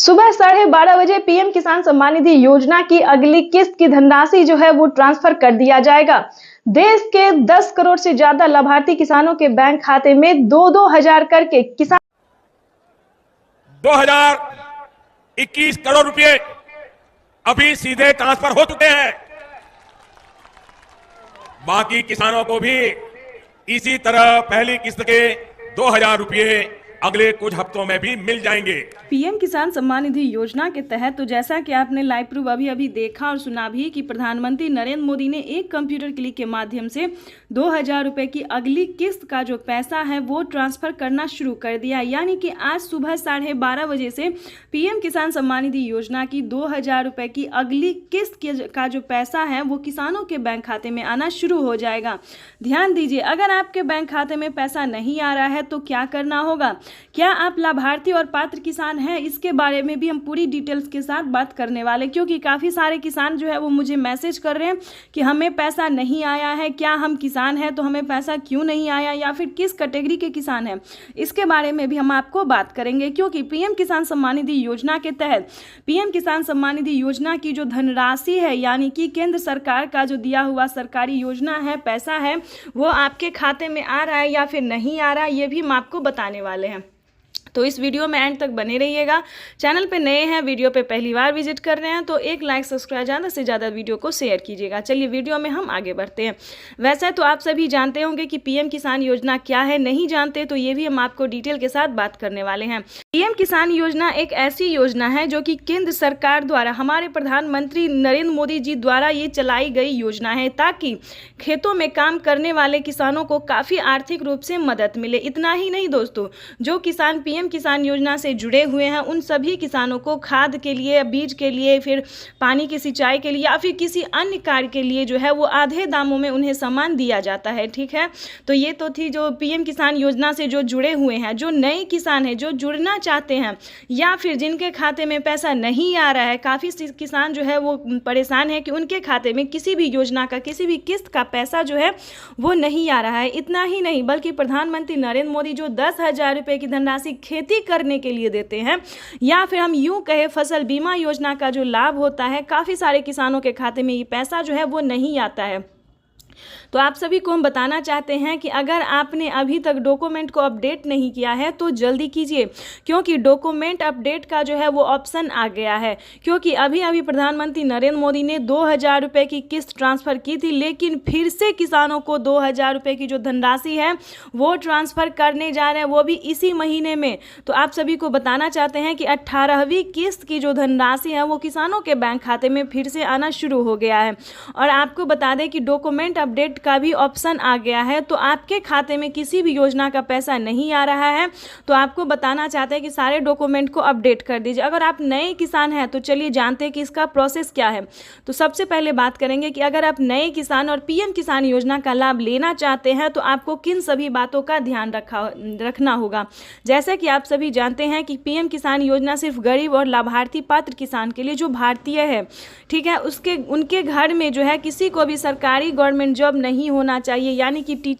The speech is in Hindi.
सुबह 12:30 बजे पीएम किसान सम्मान निधि योजना की अगली किस्त की धनराशि जो है वो ट्रांसफर कर दिया जाएगा। देश के 10 करोड़ से ज्यादा लाभार्थी किसानों के बैंक खाते में 2-2 हजार करके किसान 2021 करोड़ रुपए अभी सीधे ट्रांसफर हो चुके हैं। बाकी किसानों को भी इसी तरह पहली किस्त के 2000 रुपए अगले कुछ हफ्तों में भी मिल जाएंगे। पीएम किसान सम्मान निधि योजना के तहत तो जैसा कि आपने लाइव प्रूफ अभी देखा और सुना भी कि प्रधानमंत्री नरेंद्र मोदी ने एक कंप्यूटर क्लिक के माध्यम से 2000 रुपए की अगली किस्त का जो पैसा है वो ट्रांसफर करना शुरू कर दिया। यानी कि आज सुबह 12:30 बजे से पीएम किसान सम्मान निधि योजना की 2000 रुपए की अगली किस्त का जो पैसा है वो किसानों के बैंक खाते में आना शुरू हो जाएगा। ध्यान दीजिए, अगर आपके बैंक खाते में पैसा नहीं आ रहा है तो क्या करना होगा, क्या आप लाभार्थी और पात्र किसान हैं, इसके बारे में भी हम पूरी डिटेल्स के साथ बात करने वाले, क्योंकि काफ़ी सारे किसान जो है वो मुझे मैसेज कर रहे हैं कि हमें पैसा नहीं आया है, क्या हम किसान हैं तो हमें पैसा क्यों नहीं आया, या फिर किस कैटेगरी के किसान हैं, इसके बारे में भी हम आपको बात करेंगे। क्योंकि पीएम किसान सम्मान निधि योजना के तहत पीएम किसान सम्मान निधि योजना की जो धनराशि है, यानी कि केंद्र सरकार का जो दिया हुआ सरकारी योजना है, पैसा है, वो आपके खाते में आ रहा है या फिर नहीं आ रहा है, ये भी हम आपको बताने वाले हैं। तो इस वीडियो में एंड तक बने रहिएगा। चैनल पे नए हैं, वीडियो पे पहली बार विजिट कर रहे हैं तो एक लाइक सब्सक्राइब, ज़्यादा से ज़्यादा वीडियो को शेयर कीजिएगा। चलिए वीडियो में हम आगे बढ़ते हैं। वैसे तो आप सभी जानते होंगे कि पीएम किसान योजना क्या है, नहीं जानते तो ये भी हम आपको डिटेल के साथ बात करने वाले हैं। पीएम किसान योजना एक ऐसी योजना है जो कि केंद्र सरकार द्वारा, हमारे प्रधानमंत्री नरेंद्र मोदी जी द्वारा ये चलाई गई योजना है, ताकि खेतों में काम करने वाले किसानों को काफ़ी आर्थिक रूप से मदद मिले। इतना ही नहीं दोस्तों, जो किसान पीएम किसान योजना से जुड़े हुए हैं उन सभी किसानों को खाद के लिए, बीज के लिए, फिर पानी की सिंचाई के लिए या फिर किसी अन्य कार्य के लिए जो है वो आधे दामों में उन्हें सामान दिया जाता है। ठीक है, तो ये तो थी जो पीएम किसान योजना से जो जुड़े हुए हैं। जो नए किसान हैं, जो जुड़ना चाहते हैं या फिर जिनके खाते में पैसा नहीं आ रहा है, काफ़ी किसान जो है वो परेशान है कि उनके खाते में किसी भी योजना का, किसी भी किस्त का पैसा जो है वो नहीं आ रहा है। इतना ही नहीं, बल्कि प्रधानमंत्री नरेंद्र मोदी जो 10,000 रुपये की धनराशि खेती करने के लिए देते हैं, या फिर हम यूं कहें फसल बीमा योजना का जो लाभ होता है, काफ़ी सारे किसानों के खाते में ये पैसा जो है वो नहीं आता है। तो आप सभी को हम बताना चाहते हैं कि अगर आपने अभी तक डॉक्यूमेंट को अपडेट नहीं किया है तो जल्दी कीजिए, क्योंकि डॉक्यूमेंट अपडेट का जो है वो ऑप्शन आ गया है। क्योंकि अभी प्रधानमंत्री नरेंद्र मोदी ने 2000 रुपये की किस्त ट्रांसफ़र की थी, लेकिन फिर से किसानों को 2000 रुपये की जो धनराशि है वो ट्रांसफ़र करने जा रहे हैं, वो भी इसी महीने में। तो आप सभी को बताना चाहते हैं कि 18वीं किस्त की जो धनराशि है वो किसानों के बैंक खाते में फिर से आना शुरू हो गया है। और आपको बता दें कि डॉक्यूमेंट अपडेट का भी ऑप्शन आ गया है। तो आपके खाते में किसी भी योजना का पैसा नहीं आ रहा है तो आपको बताना चाहते हैं कि सारे डॉक्यूमेंट को अपडेट कर दीजिए। अगर आप नए किसान हैं तो चलिए जानते हैं कि इसका प्रोसेस क्या है। तो सबसे पहले बात करेंगे कि अगर आप नए किसान और पीएम किसान योजना का लाभ लेना चाहते हैं तो आपको किन सभी बातों का ध्यान रखना होगा। जैसे कि आप सभी जानते हैं कि पीएम किसान योजना सिर्फ गरीब और लाभार्थी पात्र किसान के लिए जो भारतीय है, ठीक है, उनके घर में जो है किसी को भी सरकारी गवर्नमेंट जॉब नहीं होना चाहिए, यानी कि